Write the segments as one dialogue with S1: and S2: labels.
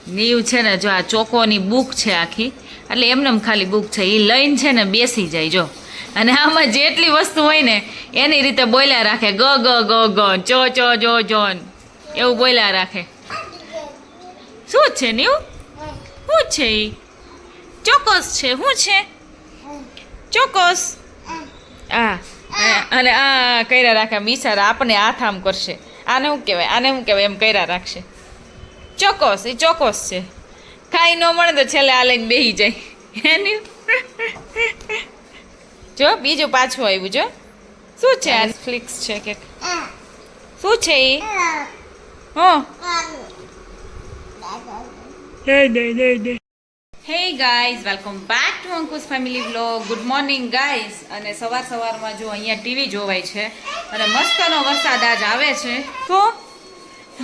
S1: નીવ છે ને જો આ ચોકોની બુક છે આખી, એટલે એમને ખાલી બુક છે એ લઈને છે ને બેસી જાય જો, અને આમાં જેટલી વસ્તુ હોય ને એની રીતે બોલ્યા રાખે, ગ ગ ગ ગ, ચો ચો જો જોન, એવું બોલ્યા રાખે. શું છે નીવ? શું છે એ? ચોકોસ છે. શું છે? ચોકોસ. આ અને આ કર્યા રાખે બિચારા, આપણે હાથ આમ કરશે, આને શું કહેવાય, આને શું કહેવાય એમ કર્યા રાખશે. ચોકોસ, એ ચોકોસ છે. ખાઈ ન મળે તો છેલ્લે આ લઈને બેસી જાય એની. જો બીજું પાછું આવ્યું જો. શું છે આ? ફ્લિક્સ છે કે શું છે એ? Hey guys, welcome back to Ankush family vlog. Good morning guys. અને સવારમાં જો અહીંયા ટીવી જોવાય છે અને મસ્તનો વરસાદ આજ આવે છે. તો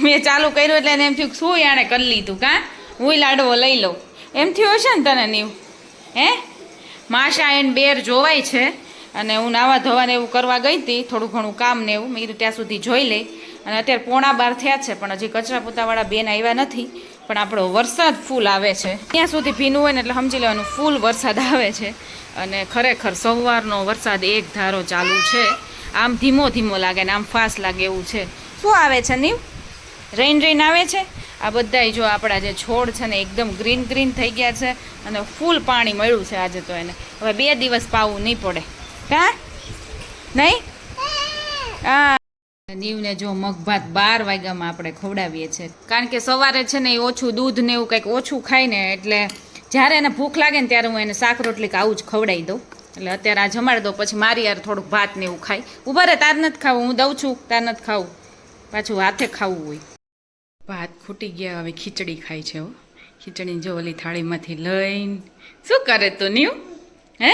S1: મેં ચાલુ કર્યું એટલે એમ થયું શું યાણે કરી લીધું, કાં હું લાડવો લઈ લઉં એમ થયું હશે ને તને નીવ? હે માશા એન્ડ બેર જોવાય છે અને હું નાવા ધોવાને એવું કરવા ગઈ હતી, થોડું ઘણું કામ ને એવું, મેં કીધું ત્યાં સુધી જોઈ લઈ. અને અત્યારે 11:15 થયા છે પણ હજી કચરા પોતાવાળા બેન આવ્યા નથી. પણ આપણો વરસાદ ફૂલ આવે છે, ત્યાં સુધી ભીનું હોય ને એટલે સમજી લેવાનું ફૂલ વરસાદ આવે છે. અને ખરેખર સવારનો વરસાદ એક ધારો ચાલુ છે. આમ ધીમો ધીમો લાગે ને આમ ફાસ્ટ લાગે એવું છે. શું આવે છે નીવ? રેન આવે છે. આ બધાય જો આપણા જે છોડ છે ને એકદમ ગ્રીન ગ્રીન થઈ ગયા છે અને ફૂલ પાણી મળ્યું છે આજે તો એને. હવે 2 દિવસ પાવું નહીં પડે, કાં નહીં? હા, નીવને જો મગભાત 12 વાગ્યામાં આપણે ખવડાવીએ છીએ, કારણ કે સવારે છે ને એ ઓછું દૂધ ને એવું કંઈક ઓછું ખાય ને, એટલે જ્યારે એને ભૂખ લાગે ને ત્યારે હું એને શાક રોટલી કે આવું જ ખવડાવી દઉં. એટલે અત્યારે આ જમાડી દઉં, પછી મારી યાર થોડુંક ભાત ને એવું ખાય. ઉભા રહે, તાર નથી ખાવું, હું દઉં છું, તાર નથી ખાવું, પાછું હાથે ખાવું હોય. ભાત ખૂટી ગયા, હવે ખીચડી ખાય છે. હો, ખીચડી જો ઓલી થાળીમાંથી લઈને શું કરે તું નીવ? હે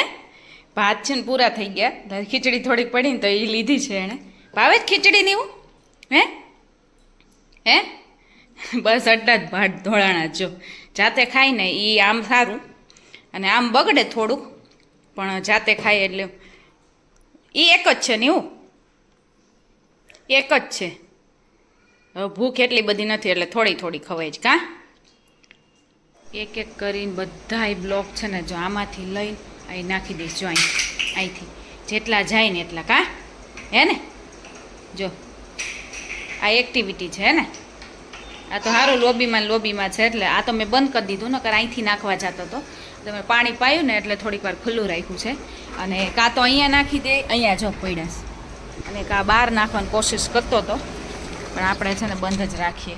S1: ભાત છે ને પૂરા થઈ ગયા, ખીચડી થોડીક પડી ને તો એ લીધી છે એણે. ભાવે જ ખીચડી નીવું? હે હે બસ અડ્ડા જ ભાત ધોળાણા જો જાતે ખાય ને એ આમ સારું, અને આમ બગડે થોડુંક, પણ જાતે ખાય એટલે એ એક જ છે નીવું, એક જ છે. હવે ભૂખ એટલી બધી નથી એટલે થોડી થોડી ખવાય જ. કાં એક એક કરીને બધાય બ્લોક છે ને જો આમાંથી લઈને અહીં નાખી દઈશ, જો અહીંથી જેટલા જાય ને એટલા. કાં હે ને? જો આ એક્ટિવિટી છે હે ને? આ તો સારું લોબીમાં છે એટલે આ તો મેં બંધ કરી દીધું, નકર અહીંથી નાખવા જતો હતો. તમે પાણી પાયું ને એટલે થોડીક વાર ખુલ્લું રાખ્યું છે. અને કાં તો અહીંયા નાખી દે, અહીંયા જો પડ્યા, અને કાં બહાર નાખવાની કોશિશ કરતો હતો, પણ આપણે છે ને બંધ જ રાખીએ.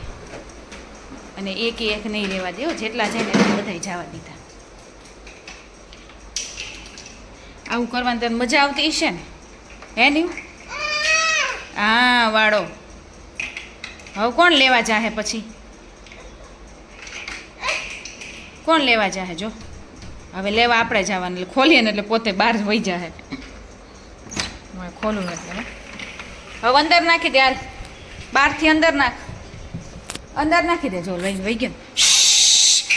S1: અને એક નહીં રહેવા દો, જેટલા જાય ને એટલા બધાય જવા દીધા. આવું કરવાની તને મજા આવતી હશે ને? હે નહીં? હા વાળો. હવે કોણ લેવા જાહે? પછી કોણ લેવા જાહે? જો હવે લેવા આપણે જવાનું, એટલે ખોલીએ ને એટલે પોતે બહાર વહી જાહે. ખોલું એટલે હવે અંદર નાખી દે, હાલ બહારથી અંદર નાખ, અંદર નાખી દે. જો લઈને વહી ગયો,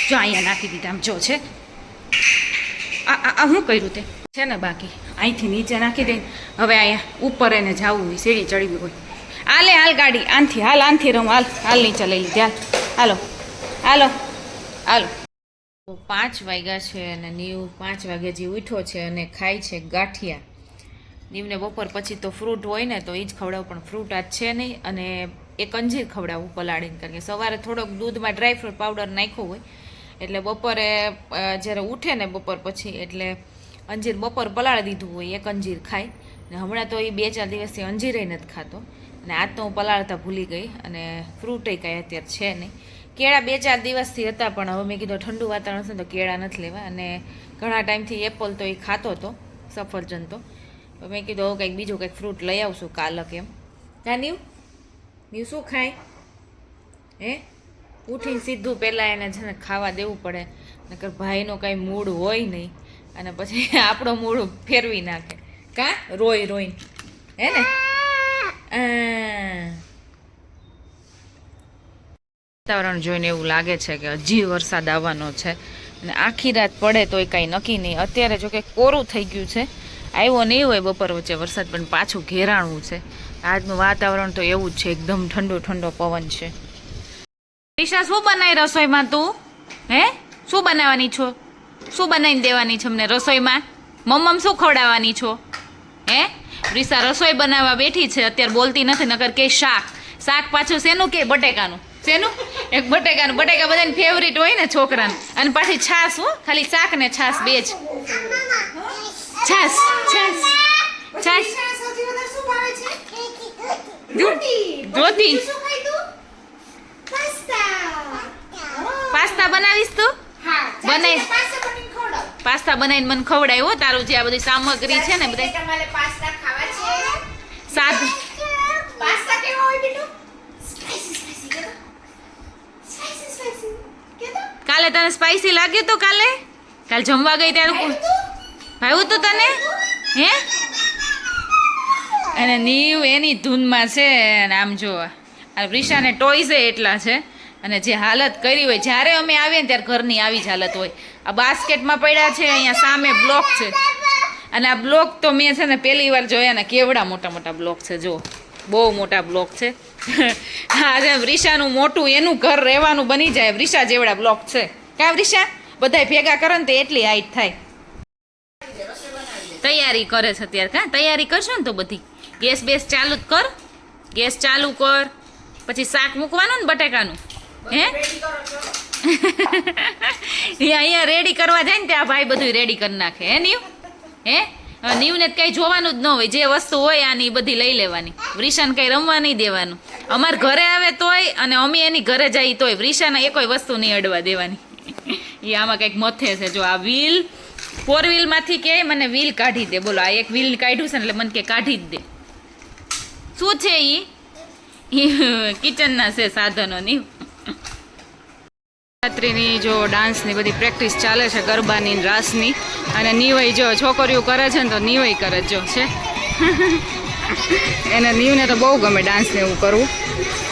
S1: જો અહીંયા નાખી દીધા. આમ જો છે આ શું કર્યું તે છે ને, બાકી અહીંથી નીચે નાખી દે. હવે અહીંયા ઉપર એને જવું હોય, સીડી ચડવી હોય, હાલે હાલ ગાડી આનથી, હાલ આનથી રહું, હાલ નીચે લઈ લીધી, હાલો હાલો હાલો. 5 વાગ્યા છે અને નીવ 5 વાગે જે ઉઠ્યો છે અને ખાય છે ગાંઠિયા. નીવને બપોર પછી તો ફ્રૂટ હોય ને તો એ જ ખવડાવું, પણ ફ્રૂટ આજ છે નહીં. અને એક અંજીર ખવડાવું પલાળીને, કારણ કે સવારે થોડોક દૂધમાં ડ્રાયફ્રૂટ પાવડર નાખ્યો હોય એટલે બપોરે જ્યારે ઉઠે ને બપોર પછી એટલે અંજીર બપોર પલાળી દીધું હોય, એક અંજીર ખાય. ને હમણાં તો એ 2-4 દિવસથી અંજીરે નથી ખાતો, અને આજ તો હું પલાળતા ભૂલી ગઈ. અને ફ્રૂટે કાંઈ અત્યારે છે નહીં. કેળા 2-4 દિવસથી હતા, પણ હવે મેં કીધું ઠંડુ વાતાવરણ છે તો કેળા નથી લેવા. અને ઘણા ટાઈમથી એપલ તો એ ખાતો હતો, સફરજન તો મેં કીધું હવે કંઈક બીજું કંઈક ફ્રૂટ લઈ આવશું કાલક એમ. ત્યાં નીવ શું ખાય? હે ઉઠીને સીધું પહેલાં એને છે ને ખાવા દેવું પડે, નકર ભાઈનો કાંઈ મૂડ હોય નહીં અને પછી આપણો મૂડ ફેરવી નાખે. કાં રોઈને હે ને? વાતાવરણ જોઈને એવું લાગે છે કે હજી વરસાદ આવવાનો છે, અને આખી રાત પડે તોય કાંઈ નક્કી નહીં. અત્યારે જો કે કોરું થઈ ગયું છે, આવ્યો નહીં હોય બપોર વચ્ચે વરસાદ, પણ પાછું ઘેરાણું છે. આજનું વાતાવરણ તો એવું જ છે, એકદમ ઠંડો ઠંડો પવન છે. રિશા શું બનાવી રસોઈમાં તું? હે શું બનાવવાની છો? શું બનાવીને દેવાની છે અમને રસોઈમાં? મમ્મ શું ખવડાવવાની છો? હે રિશા રસોઈ બનાવવા બેઠી છે, અત્યારે બોલતી નથી, નકર કે શાક પાછું શેનું કે બટેકાનું. શેનું? એક બટેકા બધાને ફેવરિટ હોય ને છોકરાને. અને પાછી છાશ, હો ખાલી શાક ને છાશ બે જ. છાશ રોટી. પાસ્તા બનાવીશ તું? પાસ્તા બનાવીને મને ખવડાવ્યો. તારું જે આ બધી સામગ્રી છે ને બધા સાદ. કાલે તને સ્પાઈસી લાગ્યું તું? કાલે જમવા ગઈ ત્યારે ભાવ્યું તું તને? હે અને નીવ એની ધૂનમાં છે. અને આમ જો રિશાને ટોયઝ એટલા છે. અને જે હાલત કરી હોય, જ્યારે અમે આવીએ ને ત્યારે ઘરની આવી જ હાલત હોય. આ બાસ્કેટમાં પડ્યા છે, અહીંયા સામે બ્લોક છે. અને આ બ્લોક તો મેં છે ને પહેલી વાર જોયા ને, કેવડા મોટા બ્લોક છે. જો બહુ મોટા બ્લોક છે. હા રિશાનું મોટું એનું ઘર રહેવાનું બની જાય રિશા જેવડા બ્લોક છે. કાં રિશા? બધા ભેગા કરે ને તો એટલી હાઈટ થાય. તૈયારી કરે છે અત્યારે. કાં તૈયારી કરશો ને તો બધી ગેસ બેસ ચાલુ જ કર. ગેસ ચાલુ કર, પછી શાક મૂકવાનું ને બટેકાનું. હે અહીંયા રેડી કરવા જાય ને ત્યાં ભાઈ બધું રેડી કરી નાખે. હે નીવ? હે નીવને કઈ જોવાનું જ ન હોય, જે વસ્તુ હોય આની બધી લઈ લેવાની. વૃષાને કઈ રમવા નહીં દેવાનું. અમાર ઘરે આવે તોય અને અમે એની ઘરે જઈએ તોય વૃષાને એ કોઈ વસ્તુ નહીં અડવા દેવાની. એ આમાં કંઈક મથે છે. જો આ વ્હીલ 4 વ્હીલમાંથી કે મને વ્હીલ કાઢી દે. બોલો આ એક વ્હીલ કાઢ્યું છે ને એટલે મને કે કાઢી જ દે. શું છે એ કિચનના છે સાધનોની. રાત્રિની જો ડાન્સની બધી પ્રેક્ટિસ ચાલે છે, ગરબાની રાસની. અને નીવઈ જો છોકરીઓ કરે છે ને તો નીવઈ કરે જો છે. એને નીવને તો બહુ ગમે ડાન્સ ને એવું કરવું.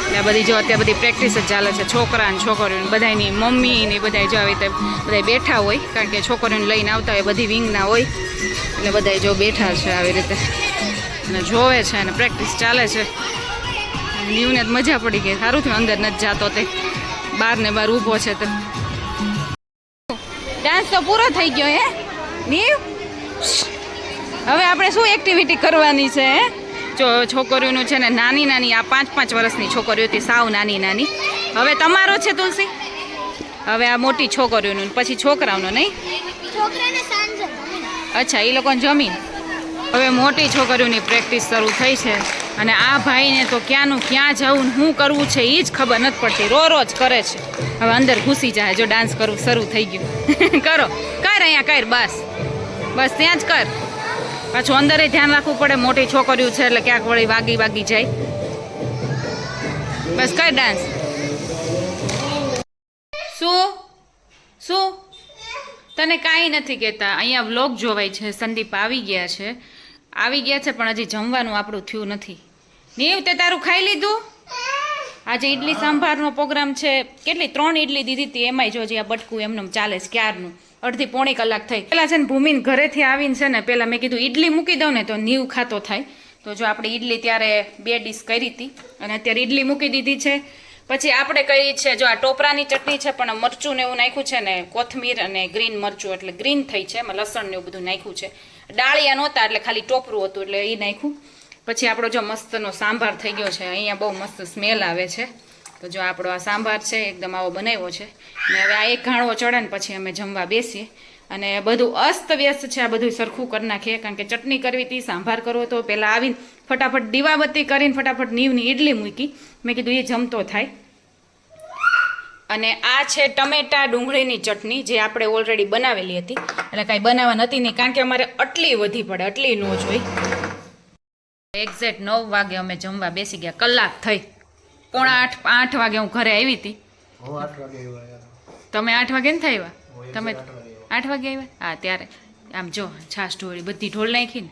S1: એટલે બધી જો અત્યારે બધી પ્રેક્ટિસ જ ચાલે છે. છોકરા ને છોકરીઓને બધાની મમ્મી ને બધા જો આવી રીતે બધા બેઠા હોય, કારણ કે છોકરીઓને લઈને આવતા હોય બધી વિંગના હોય. એટલે બધા જો બેઠા છે આવી રીતે અને જોવે છે અને પ્રેક્ટિસ ચાલે છે. નીવને જ મજા પડી ગઈ. સારું થયું અંદર નથી જાતો, તે બહાર ને બહાર ઊભો છે. તો ડાન્સ તો પૂરો થઈ ગયો. હે નીવ, હવે આપણે શું એક્ટિવિટી કરવાની છે? હે જો છોકરીઓનું છે ને નાની આ 5-5 વર્ષની છોકરીઓ હતી, સાવ નાની. હવે તમારો છે તુલસી. હવે આ મોટી છોકરીઓનું, પછી છોકરાઓનું નહીં. અચ્છા, એ લોકોને જમીન. હવે મોટી છોકરીઓની પ્રેક્ટિસ શરૂ થઈ છે. અને આ ભાઈને તો ક્યાંનું ક્યાં જવું, શું કરવું છે એ જ ખબર નથી પડતી. રોજ કરે છે. હવે અંદર ઘૂસી જાય. જો ડાન્સ કરવું શરૂ થઈ ગયું. કરો, કર અહીંયા કર, બસ ત્યાં જ કર. પાછું અંદર ધ્યાન રાખવું પડે, મોટી છોકરીઓ છે એટલે ક્યાંક વળી વાગી જાય. બસ કર ડાન્સ. શું તને કાંઈ નથી કહેતા. અહીંયા વ્લોગ જોવાય છે. સંદીપ આવી ગયા છે પણ હજી જમવાનું આપણું થયું નથી. નીવ, તે તારું ખાઈ લીધું? આજે ઇડલી સાંભારનો પ્રોગ્રામ છે. કેટલી 3 ઇડલી દીધી હતી, એમાંય જો હજી આ બટકું એમનેમ ચાલે છે ક્યારનું. અડધી પોણી કલાક થઈ. પહેલાં છે ને ભૂમિને ઘરેથી આવીને છે ને પહેલાં મેં કીધું ઇડલી મૂકી દઉં ને તો નીવ ખાતો થાય. તો જો આપણે ઇડલી ત્યારે 2 ડીશ કરી હતી અને અત્યારે ઇડલી મૂકી દીધી છે. પછી આપણે કરી છે જો આ ટોપરાની ચટણી છે, પણ મરચું ને એવું નાખ્યું છે ને, કોથમીર અને ગ્રીન મરચું એટલે ગ્રીન થઈ છે. એમાં લસણ ને એવું બધું નાખ્યું છે. ડાળિયા નહોતા એટલે ખાલી ટોપરું હતું એટલે એ નાખ્યું. પછી આપણો જો મસ્તનો સાંભાર થઈ ગયો છે. અહીંયા બહુ મસ્ત સ્મેલ આવે છે. તો જો આપણો આ સાંભાર છે એકદમ આવો બનાવ્યો છે. ને હવે આ એક ઘાણવો ચડે ને પછી અમે જમવા બેસીએ. અને બધું અસ્તવ્યસ્ત છે. આ બધું સરખું કરી નાખીએ, કારણ કે ચટણી કરવી હતી, સાંભાર કરવો તો પહેલાં આવીને ફટાફટ દીવાબત્તી કરીને ફટાફટ નીવની ઇડલી મૂકી. મેં કીધું એ જમતો થાય. અને આ છે ટમેટા ડુંગળીની ચટણી, જે આપણે ઓલરેડી બનાવેલી હતી. એટલે કાંઈ બનાવવા નથી નહીં, કારણ કે અમારે આટલી વધી પડે, આટલી ન જોઈ. એક્ઝેક્ટ 9 વાગે અમે જમવા બેસી ગયા. કલાક થઈ. 7:45 વાગે હું ઘરે આવી હતી. તમે 8 વાગે નથી આવ્યા? તમે 8 વાગે આવ્યા? હા, ત્યારે આમ જો છાશ ઢોળી બધી ઢોળ નાખીને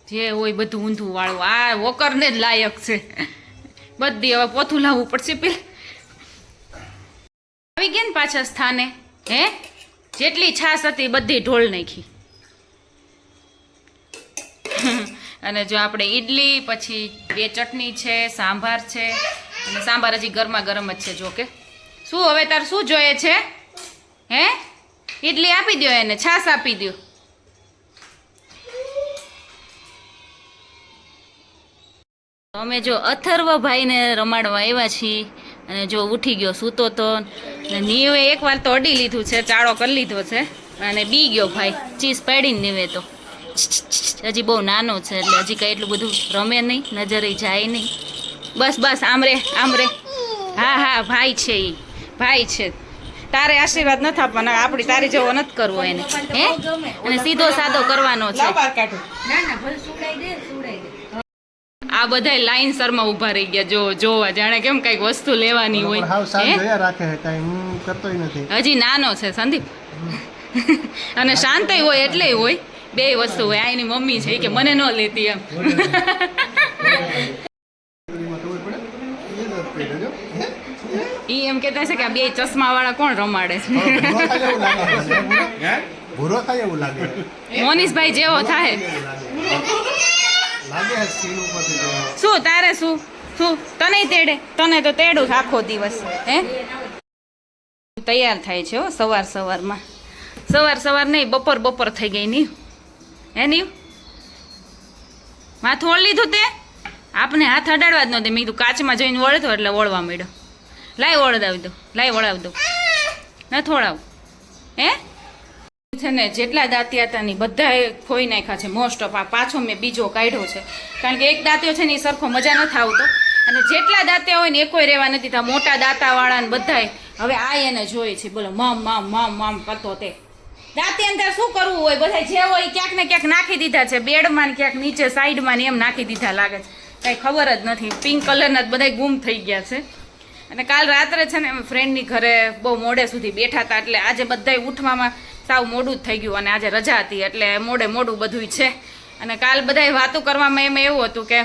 S1: જે હોય બધું ઊંધું વાળું. આ વોકરને જ લાયક છે બધી. હવે પોથું લાવવું પડશે. પેલા આવી ગયા ને પાછા સ્થાને. હે જેટલી છાશ હતી બધી ઢોળ નાખી. અને જો આપણે ઈડલી, પછી 2 ચટણી છે, સાંભાર છે, અને સાંભાર હજી ગરમા ગરમ જ છે જો કે. શું હવે તાર શું જોઈએ છે? હે ઇડલી આપી દો એને, છાશ આપી દો. અમે જો અથર્વભાઈને રમાડવા આવ્યા છીએ અને જો ઉઠી ગયો સૂતો તો. નીવે એકવાર તો અડી લીધું છે, ચાળો કરી લીધો છે અને બી ગયો ભાઈ ચીઝ પાડીને. નીવે તો હજી બહુ નાનો છે એટલે હજી કાંઈ એટલું બધું રમે નહીં, નજરે જાય નહીં. બસ બસ આમ રે આમ રે. હા હા ભાઈ છે, એ ભાઈ છે. તારે આશીર્વાદ નથી આપવાના, આપણી તારી જેવો નથી કરવો એને. હે અને સીધો સાદો કરવાનો છે. આ બધા લાઈનસરમાં ઊભા રહી ગયા જો જોવા, જાણે કેમ કઈક વસ્તુ લેવાની હોય. હજી નાનો છે સંદીપ અને શાંતિ હોય એટલે હોય, બે વસ્તુ હોય. આ એની મમ્મી છે કે મને ન લેતી એમ. ઈ એમ કહેતા છે કે આ બે ચશ્મા વાળા કોણ રમાડે છે. મોનીશભાઈ જેવો થાય. શું તારે શું શું તને તેડે? તને તો તેડું આખો દિવસ. હે તૈયાર થાય છે હો સવાર સવારમાં. સવાર નહીં, બપોર થઈ ગઈ. નહીં હે નહીં માથું ઓળ લીધું તે? આપને હાથ અડાડવા જ નહોતી. મેં કીધું કાચમાં જોઈને વળતો એટલે વળવા માંડ્યો. લાય વળાવી દો, લાય વળાવી દો. ન થોડાવ હે છે ને. જેટલા દાંતિયા હતા ને બધાએ ખોઈ નાખ્યા છે મોસ્ટ ઓફ. આ પાછો મેં બીજો કાઢ્યો છે કારણ કે એક દાંતિયો છે ને એ સરખો મજા નથી આવતો. અને જેટલા દાંતિયા હોય ને એ કોઈ રહેવા નથી થતા. મોટા દાંતાવાળા ને બધાય હવે આ એને જોઈએ છે. બોલો મામ મામ મામ મામ કરતો તે દાંતી અંદર શું કરવું હોય? બધા જે હોય ક્યાંક ને ક્યાંક નાખી દીધા છે. બેડમાં ને ક્યાંક નીચે સાઈડમાં ને એમ નાખી દીધા લાગે છે. કાંઈ ખબર જ નથી. પિંક કલરના જ બધા ગુમ થઈ ગયા છે. અને કાલ રાત્રે છે ને અમે ફ્રેન્ડની ઘરે બહુ મોડે સુધી બેઠા હતા એટલે આજે બધાય ઉઠવામાં સાવ મોડું જ થઈ ગયું. અને આજે રજા હતી એટલે મોડું બધું છે. અને કાલ બધાય વાતો કરવામાં એમ એવું હતું કે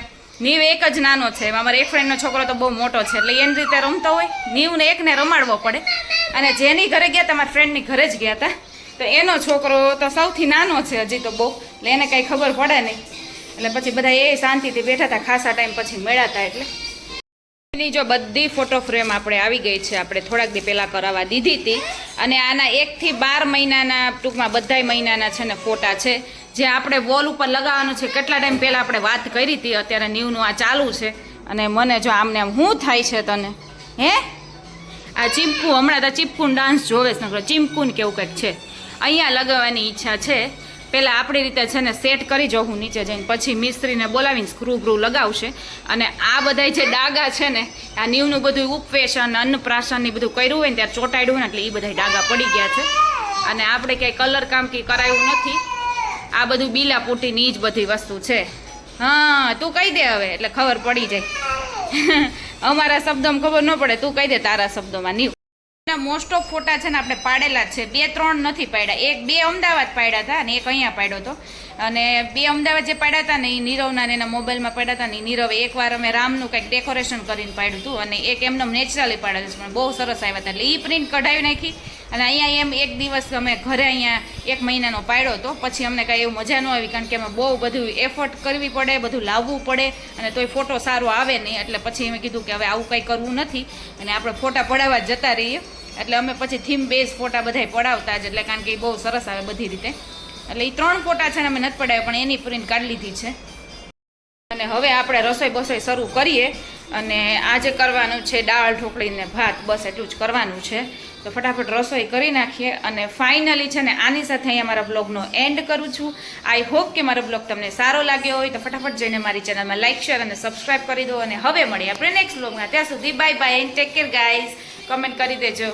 S1: નીવ એક જ નાનો છે. અમારા એક ફ્રેન્ડનો છોકરો તો બહુ મોટો છે એટલે એની રીતે રમતો હોય. નીવને એકને રમાડવો પડે. અને જેની ઘરે ગયા હતા, મારા ફ્રેન્ડની ઘરે જ ગયા હતા, તો એનો છોકરો તો સૌથી નાનો છે હજી તો બહુ, એટલે એને કાંઈ ખબર પડે નહીં. એટલે પછી બધા એ શાંતિથી બેઠા હતા. ખાસા ટાઈમ પછી મળ્યા હતા. એટલે એની જો બધી ફોટો ફ્રેમ આપણે આવી ગઈ છે. આપણે થોડાક દી પહેલાં કરાવવા દીધી હતી. અને આના 1 થી 12 મહિનાના ટૂંકમાં બધાય મહિનાના છે ને ફોટા છે જે આપણે વોલ ઉપર લગાવવાનું છે. કેટલા ટાઈમ પહેલાં આપણે વાત કરી હતી. અત્યારે ન્યૂનું આ ચાલુ છે. અને મને જો આમને આમ શું થાય છે તને? હે આ ચીપકુ હમણાં તો ચીપકુન ડાન્સ જોવે છે નકરો. ચીમકુન કેવું કંઈક છે અહીંયા લગાવવાની ઈચ્છા છે. પહેલાં આપણી રીતે છે ને સેટ કરી જાઉં નીચે જઈને, પછી મિસ્ત્રીને બોલાવીને સ્ક્રૂ લગાવશે. અને આ બધા જે ડાગા છે ને આ નીવનું બધું ઉપવેશન અન્નપ્રાશનની બધું કર્યું હોય ને ત્યારે ચોંટાડ્યું ને એટલે એ બધા ડાગા પડી ગયા છે. અને આપણે ક્યાંય કલર કામ કે કરાયું નથી. આ બધું બીલા પૂટીની જ બધી વસ્તુ છે. હા તું કહી દે હવે એટલે ખબર પડી જાય. અમારા શબ્દોમાં ખબર ન પડે, તું કહી દે તારા શબ્દોમાં. નીવ મોસ્ટ ઓફ ફોટા છે ને આપણે પાડેલા જ છે. 2-3 નથી પાડ્યા. 1-2 અમદાવાદ પાડ્યા હતા અને એક અહીંયા પાડ્યો હતો. અને 2 અમદાવાદ જે પાડ્યા હતા ને એ નીરવના ને એના મોબાઈલમાં પાડ્યા હતા ને. નીરવે એકવાર અમે રામનું કંઈક ડેકોરેશન કરીને પાડ્યું હતું અને એક એમને નેચરલી પાડેલું છે પણ બહુ સરસ આવ્યા હતા. એટલે એ પ્રિન્ટ કઢાવી નાખી. અને અહીંયા એમ એક દિવસ અમે ઘરે અહીંયા 1 મહિનાનો પાડ્યો હતો. પછી અમને કાંઈ એવું મજા ન આવી કારણ કે અમે બહુ બધું એફર્ટ કરવી પડે, બધું લાવવું પડે અને તોય ફોટો સારો આવે નહીં. એટલે પછી અમે કીધું કે હવે આવું કંઈ કરવું નથી અને આપણે ફોટા પડાવવા જતા રહીએ. એટલે અમે પછી થીમ બેઝ ફોટા બધા પડાવતા જ એટલે કારણ કે એ બહુ સરસ આવે બધી રીતે. એટલે એ 3 ફોટા છે ને અમે નથી પડાવ્યા પણ એની પ્રિન્ટ કાઢી લીધી છે. અને હવે આપણે રસોઈ શરૂ કરીએ. અને આજે કરવાનું છે દાળ ઢોકળી ને ભાત, બસ એટલું જ કરવાનું છે. તો ફટાફટ રસોઈ કરી નાખીએ. અને ફાઇનલી છે ને આની સાથે અહીંયા મારા બ્લોગનો એન્ડ કરું છું. આઈ હોપ કે મારો બ્લોગ તમને સારો લાગ્યો હોય તો ફટાફટ જઈને મારી ચેનલમાં લાઇક, શેર અને સબસ્ક્રાઈબ કરી દો. અને હવે મળીએ આપણે નેક્સ્ટ બ્લોગમાં. ત્યાં સુધી bye bye and take care guys. Comment કરી દેજો.